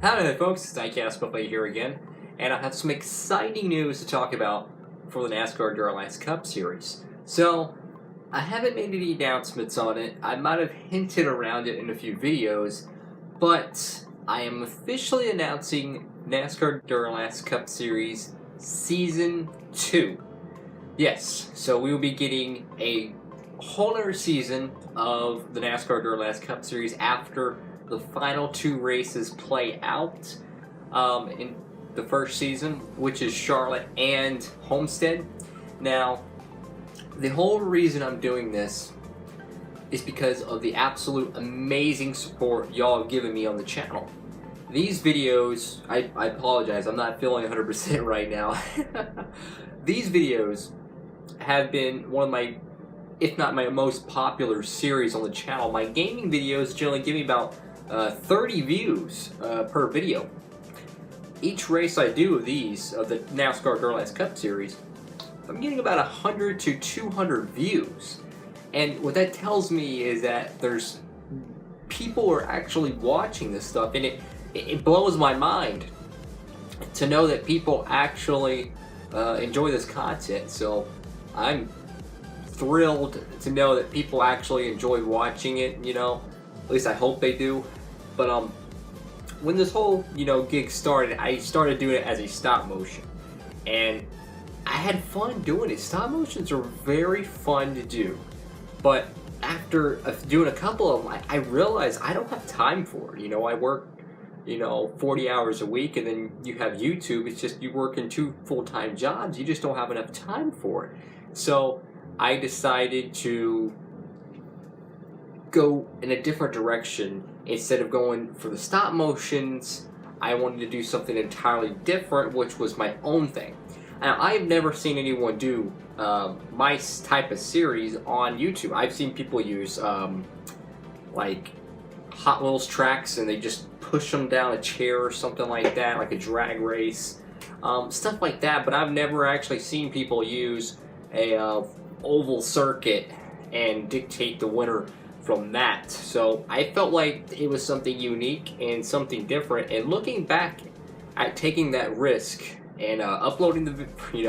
Hi there folks, it's Buffet here again, and I have some exciting news to talk about for the Nascar Duralast Cup Series. So, I haven't made any announcements on it. I might have hinted around it in a few videos, but I am officially announcing NASCAR Duralast Cup Series Season 2. Yes, so we will be getting a whole other season of the NASCAR Duralast Cup Series after the final two races play out in the first season, which is Charlotte and Homestead. Now, the whole reason I'm doing this is because of the absolute amazing support y'all have given me on the channel. These videos, I apologize, I'm not feeling 100% right now. These videos have been one of my, if not my most popular series on the channel. My gaming videos generally give me about 30 views per video. Each race I do of these, of the NASCAR Duralast Cup Series, I'm getting about 100 to 200 views. And what that tells me is that there's people are actually watching this stuff, and it blows my mind to know that people actually enjoy this content. So I'm thrilled to know that people actually enjoy watching it, you know. At least I hope they do. But when this whole, gig started, I started doing it as a stop motion. And I had fun doing it. Stop motions are very fun to do. But after doing a couple of them, I realized I don't have time for it. I work, 40 hours a week, and then you have YouTube. It's just you work in 2 full-time jobs. You just don't have enough time for it. So I decided to go in a different direction. Instead of going for the stop motions, I wanted to do something entirely different, which was my own thing. Now, I've never seen anyone do my type of series on YouTube. I've seen people use like Hot Wheels tracks, and they just push them down a chair or something like that, like a drag race, stuff like that. But I've never actually seen people use a oval circuit and dictate the winner from that. So I felt like it was something unique and something different. And looking back at taking that risk and uploading the,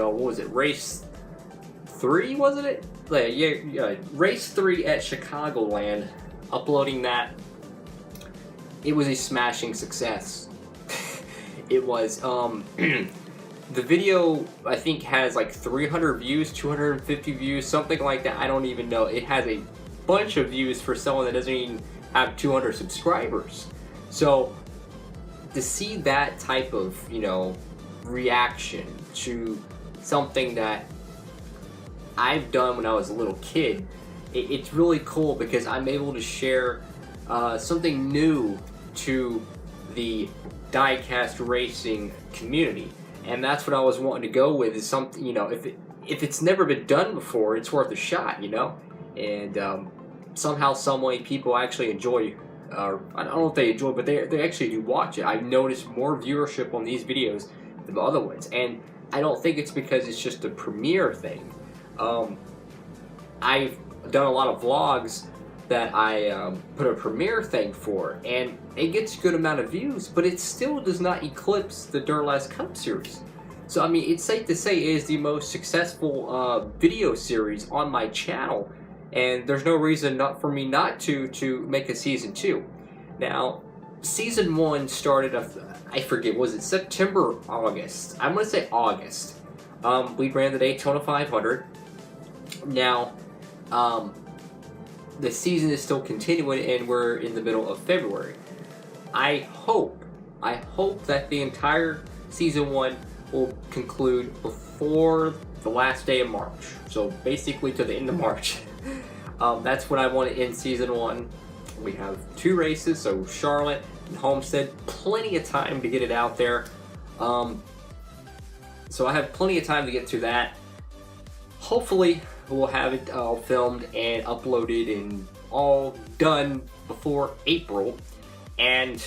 what was it, race 3, wasn't it? Yeah, race 3 at Chicagoland, uploading that, it was a smashing success. It was, the video, I think, has like 300 views, 250 views, something like that. I don't even know. It has a bunch of views for someone that doesn't even have 200 subscribers. So to see that type of, reaction to something that I've done when I was a little kid, it's really cool because I'm able to share something new to the diecast racing community. And that's what I was wanting to go with, is something, if it's never been done before, it's worth a shot, And somehow, some way, people actually enjoy, I don't know if they enjoy, but they actually do watch it. I've noticed more viewership on these videos than the other ones, and I don't think it's because it's just a premiere thing. I've done a lot of vlogs that I put a premiere thing for, and it gets a good amount of views, but it still does not eclipse the Duralast Cup Series. So, I mean, it's safe to say it is the most successful video series on my channel, and there's no reason not for me not to make a season 2. Now, season 1 started, I forget, was it September or August? I'm going to say August. We ran the Daytona 500. Now, the season is still continuing, and we're in the middle of February. I hope that the entire season 1 will conclude before the last day of March. So basically to the end of March. That's when I want to end season 1. We have 2 races, so Charlotte and Homestead, plenty of time to get it out there. So I have plenty of time to get to that. Hopefully we'll have it all filmed and uploaded and all done before April. And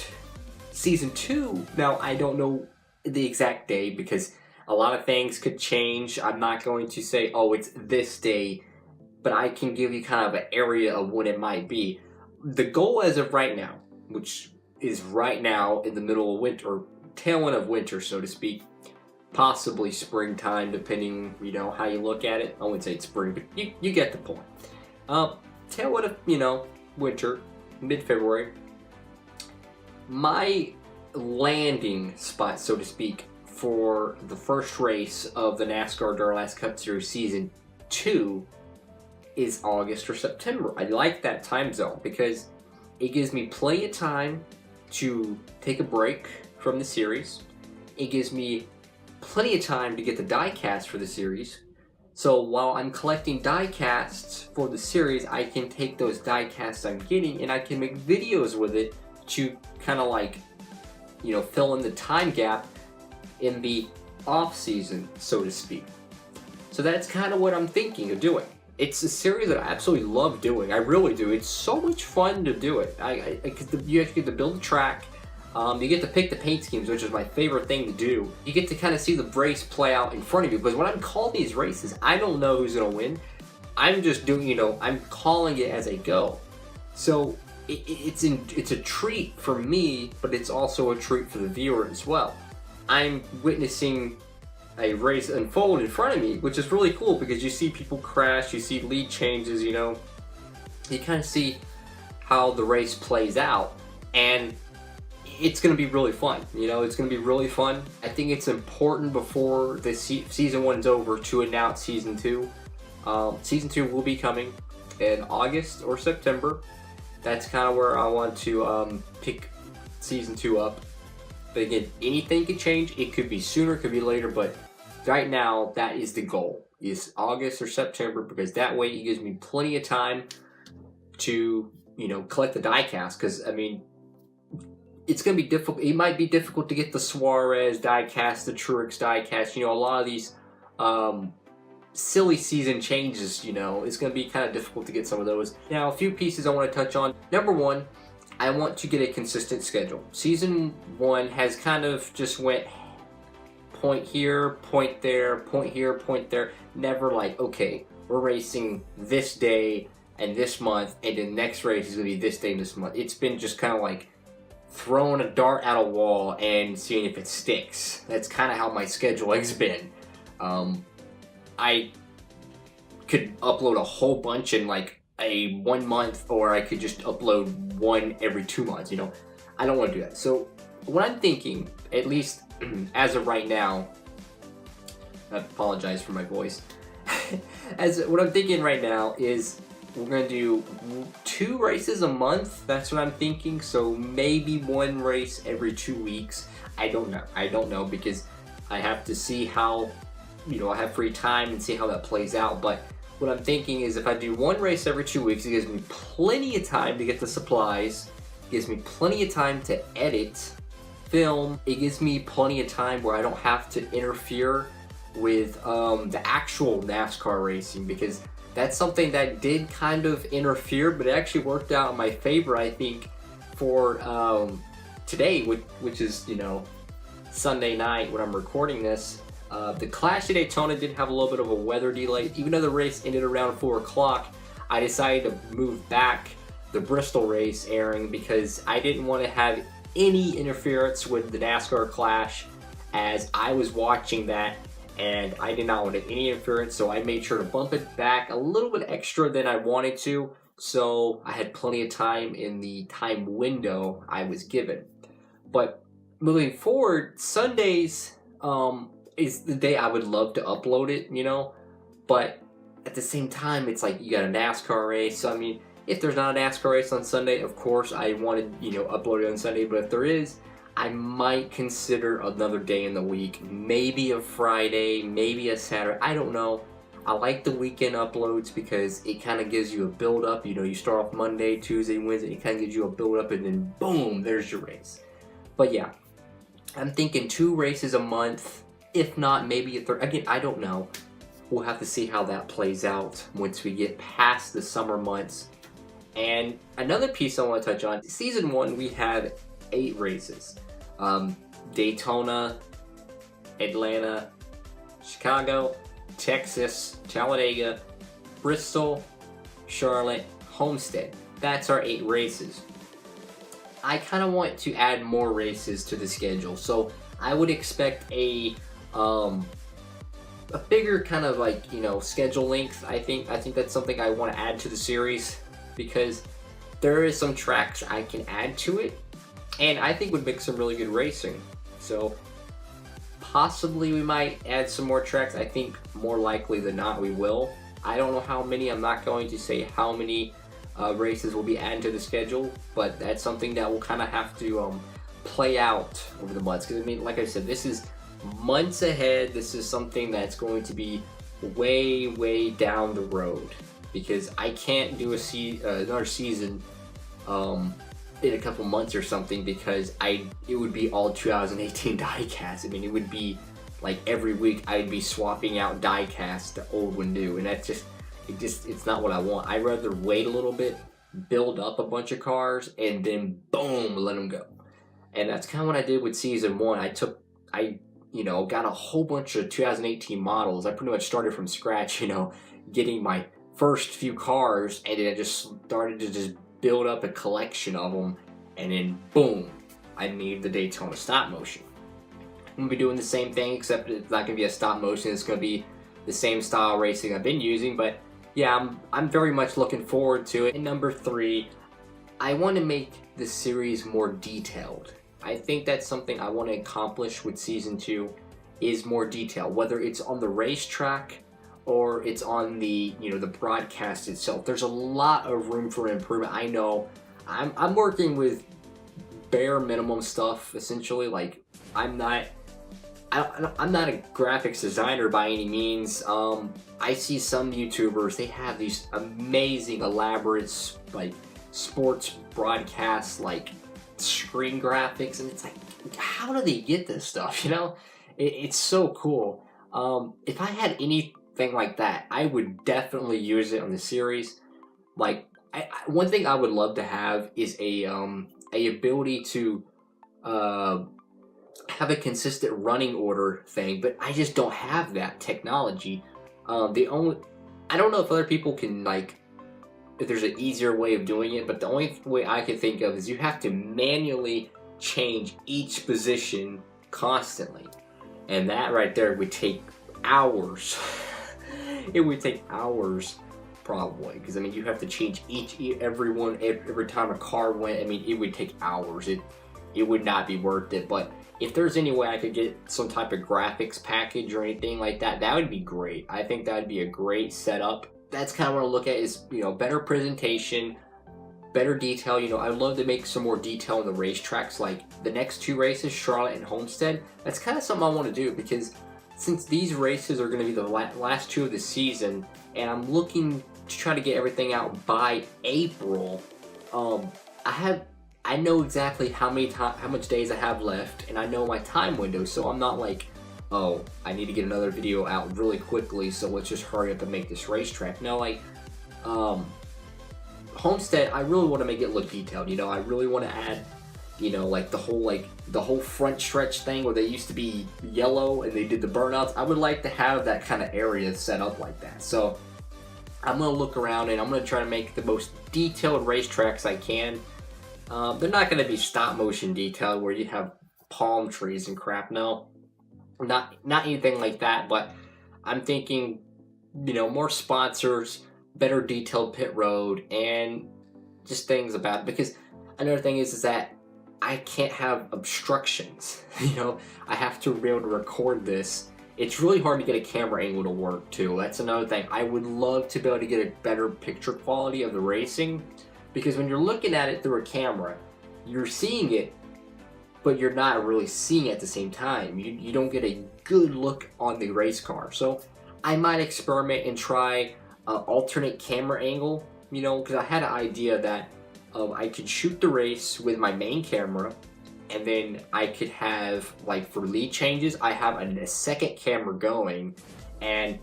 season 2, now I don't know the exact day because a lot of things could change. I'm not going to say, oh, it's this day, but I can give you kind of an area of when it might be. The goal as of right now, which is right now in the middle of winter, or tail end of winter, so to speak. Possibly springtime, depending, how you look at it. I wouldn't say it's spring, but you get the point. Tail end of, winter, mid-February. My landing spot, so to speak, for the first race of the NASCAR Duralast Cup Series Season 2 is August or September. I like that time zone because it gives me plenty of time to take a break from the series. It gives me plenty of time to get the die-cast for the series. So while I'm collecting die-casts for the series, I can take those die-casts I'm getting and I can make videos with it to kind of like, fill in the time gap in the off-season, so to speak. So that's kind of what I'm thinking of doing. It's a series that I absolutely love doing. I really do. It's so much fun to do it. You get to build a track. You get to pick the paint schemes, which is my favorite thing to do. You get to kind of see the race play out in front of you, because when I'm calling these races, I don't know who's going to win. I'm just doing, I'm calling it as I go. So it's a treat for me, but it's also a treat for the viewer as well. I'm witnessing a race unfold in front of me, which is really cool because you see people crash, you see lead changes, you kind of see how the race plays out, and it's going to be really fun. It's going to be really fun. I think it's important before the season 1's over to announce season 2. Season 2 will be coming in August or September. That's kind of where I want to pick season 2 up. But again, anything could change. It could be sooner, it could be later, but right now that is the goal, is August or September, because that way it gives me plenty of time to, collect the die-cast, because, it's going to be difficult. It might be difficult to get the Suarez die-cast, the Truex die-cast, a lot of these silly season changes, it's going to be kind of difficult to get some of those. Now, a few pieces I want to touch on. Number one, I want to get a consistent schedule. Season 1 has kind of just went point here, point there, point here, point there. Never like, okay, we're racing this day and this month, and the next race is going to be this day and this month. It's been just kind of like throwing a dart at a wall and seeing if it sticks. That's kind of how my scheduling's been. I could upload a whole bunch in like a 1 month, or I could just upload one every 2 months. I don't want to do that. So what I'm thinking, at least as of right now, I apologize for my voice. What I'm thinking right now is we're gonna do 2 races a month. That's what I'm thinking. So maybe 1 race every 2 weeks. I don't know because I have to see how, I have free time and see how that plays out. But what I'm thinking is if I do 1 race every 2 weeks, it gives me plenty of time to get the supplies. It gives me plenty of time to edit, film. It gives me plenty of time where I don't have to interfere with the actual NASCAR racing, because that's something that did kind of interfere, but it actually worked out in my favor, I think, for today, which is, Sunday night when I'm recording this. The Clash of Daytona did have a little bit of a weather delay. Even though the race ended around 4 o'clock, I decided to move back the Bristol race airing because I didn't want to have any interference with the NASCAR Clash, as I was watching that and I did not want any interference, so I made sure to bump it back a little bit extra than I wanted to, so I had plenty of time in the time window I was given. But moving forward, Sundays is the day I would love to upload it, but at the same time, it's like you got a NASCAR race. So, if there's not a NASCAR race on Sunday, of course I want to, upload it on Sunday, but if there is, I might consider another day in the week, maybe a Friday, maybe a Saturday, I don't know. I like the weekend uploads because it kind of gives you a build up. You start off Monday, Tuesday, Wednesday, it kind of gives you a build up, and then boom, there's your race. But yeah, I'm thinking 2 races a month, if not maybe a third. Again, I don't know. We'll have to see how that plays out once we get past the summer months. And another piece I want to touch on, season 1 we had 8 races. Daytona, Atlanta, Chicago, Texas, Talladega, Bristol, Charlotte, Homestead. That's our 8 races. I kind of want to add more races to the schedule. So I would expect a bigger kind of like, you know, schedule length. I think that's something I want to add to the series, because there is some tracks I can add to it, and I think would make some really good racing. So possibly we might add some more tracks. I think more likely than not we will. I don't know how many. I'm not going to say how many races will be added to the schedule, but that's something that we'll kind of have to play out over the months. Because I mean, like I said, this is months ahead. This is something that's going to be way down the road, because I can't do another season in a couple months or something, because it would be all 2018 diecast. I mean, it would be like every week I'd be swapping out diecast to old one new, and that's it's not what I want. I'd rather wait a little bit, build up a bunch of cars, and then boom, let them go. And that's kind of what I did with season 1. I got a whole bunch of 2018 models. I pretty much started from scratch, getting my first few cars, and then I just started to just build up a collection of them, and then boom, I made the Daytona stop motion. I'm gonna be doing the same thing, except it's not gonna be a stop motion. It's gonna be the same style racing I've been using, but yeah, I'm very much looking forward to it. And number 3, I want to make the series more detailed. I think that's something I want to accomplish with season 2, is more detail, whether it's on the racetrack or it's on the the broadcast itself. There's a lot of room for improvement. I know I'm working with bare minimum stuff, essentially. Like I'm not a graphics designer by any means. I see some YouTubers, they have these amazing, elaborate, like sports broadcasts, like screen graphics, and it's like, how do they get this stuff? It's so cool. If I had anything like that, I would definitely use it on the series. Like, one thing I would love to have is a ability to have a consistent running order thing, but I just don't have that technology. I don't know if other people can, like, if there's an easier way of doing it, but the only way I can think of is you have to manually change each position constantly, and that right there would take hours. It would take hours probably, because I mean you have to change every time a car went. I mean, it would take hours. It would not be worth it. But if there's any way I could get some type of graphics package or anything like that, that would be great. I think that would be a great setup. That's kind of what I look at, is, better presentation, better detail. I'd love to make some more detail on the racetracks, like the next 2 races, Charlotte and Homestead. That's kind of something I want to do, because since these races are going to be the last 2 of the season, and I'm looking to try to get everything out by April, I know exactly how much days I have left, and I know my time window, so I'm not like, oh, I need to get another video out really quickly, so let's just hurry up and make this racetrack. No, like, Homestead, I really want to make it look detailed. I really want to add, like the whole front stretch thing where they used to be yellow and they did the burnouts. I would like to have that kind of area set up like that. So I'm gonna look around and I'm gonna try to make the most detailed racetracks I can. They're not gonna be stop motion detailed where you have palm trees and crap. No, not anything like that. But I'm thinking, more sponsors, better detailed pit road, and just things about it. Because another thing is that I can't have obstructions. I have to be able to record this. It's really hard to get a camera angle to work too. That's another thing. I would love to be able to get a better picture quality of the racing, because when you're looking at it through a camera, you're seeing it, but you're not really seeing it at the same time. You don't get a good look on the race car. So I might experiment and try alternate camera angle, because I had an idea that I could shoot the race with my main camera, and then I could have, like, for lead changes, I have a second camera going, and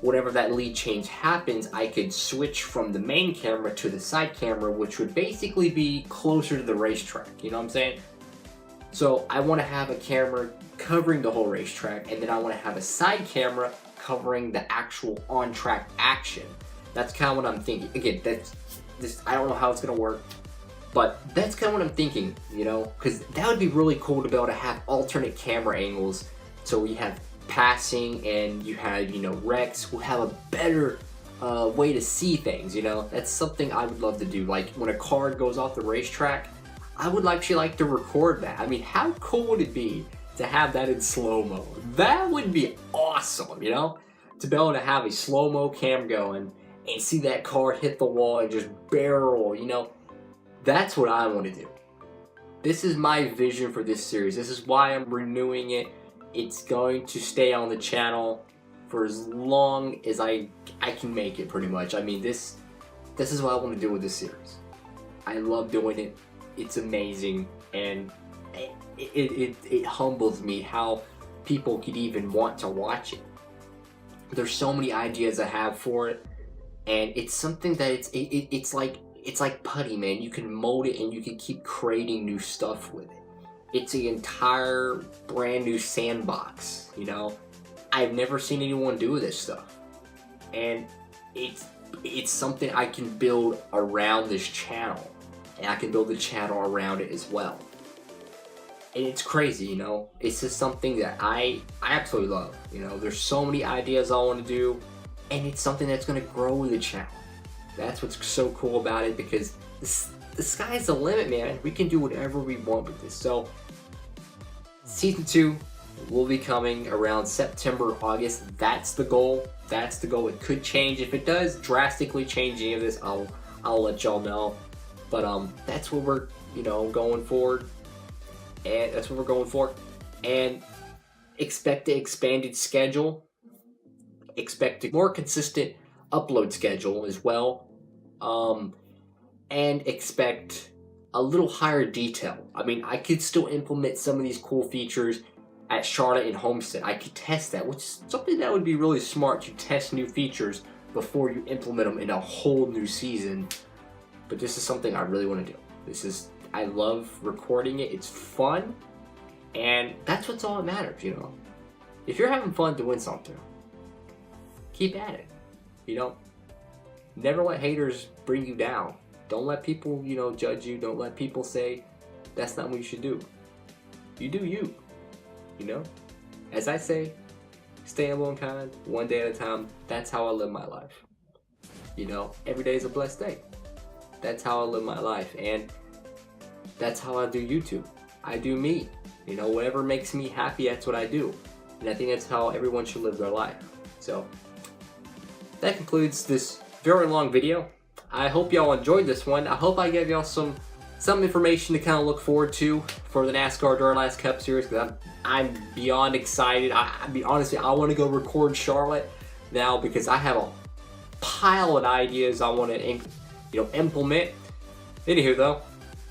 whenever that lead change happens, I could switch from the main camera to the side camera, which would basically be closer to the racetrack. You know what I'm saying? So I want to have a camera covering the whole racetrack, and then I want to have a side camera covering the actual on-track action. That's kind of what I'm thinking. Again, I don't know how it's going to work. But that's kind of what I'm thinking, you know, because that would be really cool to be able to have alternate camera angles. So you have passing and you have, you know, wrecks. We'll have a better way to see things, you know. That's something I would love to do. Like when a car goes off the racetrack, I would actually like to record that. I mean, how cool would it be to have that in slow-mo? That would be awesome, you know? To be able to have a slow-mo cam going and see that car hit the wall and just barrel, you know? That's what I want to do. This is my vision for this series. This is why I'm renewing it. It's going to stay on the channel for as long as I can make it, pretty much. I mean, this is what I want to do with this series. I love doing it. It's amazing, and it humbles me how people could even want to watch it. There's so many ideas I have for it, and it's something that it's like putty, man. You can mold it and you can keep creating new stuff with it. It's an entire brand new sandbox, you know. I've never seen anyone do this stuff, and it's something I can build around this channel, and I can build the channel around it as well. And it's crazy, you know. It's just something that I absolutely love. You know, there's so many ideas I want to do, and it's something that's going to grow the channel. That's what's so cool about it, because the sky's the limit, man. We can do whatever we want with this. So, Season 2 will be coming around September, August. That's the goal. That's the goal. It could change. If it does drastically change any of this, I'll let y'all know. But that's what we're, you know, going forward. And that's what we're going for. And expect an expanded schedule. Expect a more consistent upload schedule as well. And expect a little higher detail. I mean, I could still implement some of these cool features at Charlotte and Homestead. I could test that, which is something that would be really smart, to test new features before you implement them in a whole new season. But this is something I really want to do. I love recording it. It's fun, and that's what's all that matters, you know. If you're having fun doing something, keep at it, you know. Never let haters bring you down. Don't let people, you know, judge you. Don't let people say that's not what you should do. You do you, you know. As I say, stay humble and kind, one day at a time. That's how I live my life. You know, every day is a blessed day. That's how I live my life, and that's how I do YouTube. I do me. You know, whatever makes me happy, that's what I do. And I think that's how everyone should live their life. So, that concludes this very long video. I hope y'all enjoyed this one. I hope I gave y'all some information to kind of look forward to for the NASCAR Duralast Cup Series, because I'm beyond excited. Honestly, I want to go record Charlotte now, because I have a pile of ideas I want to, you know, implement. Anywho, though,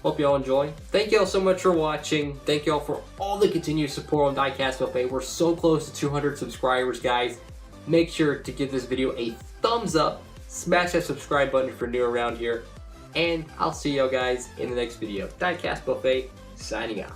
hope y'all enjoy. Thank y'all so much for watching. Thank y'all for all the continued support on Diecast Buffet. We're so close to 200 subscribers, guys. Make sure to give this video a thumbs up. Smash that subscribe button if you're new around here. And I'll see y'all guys in the next video. Diecast Buffet, signing out.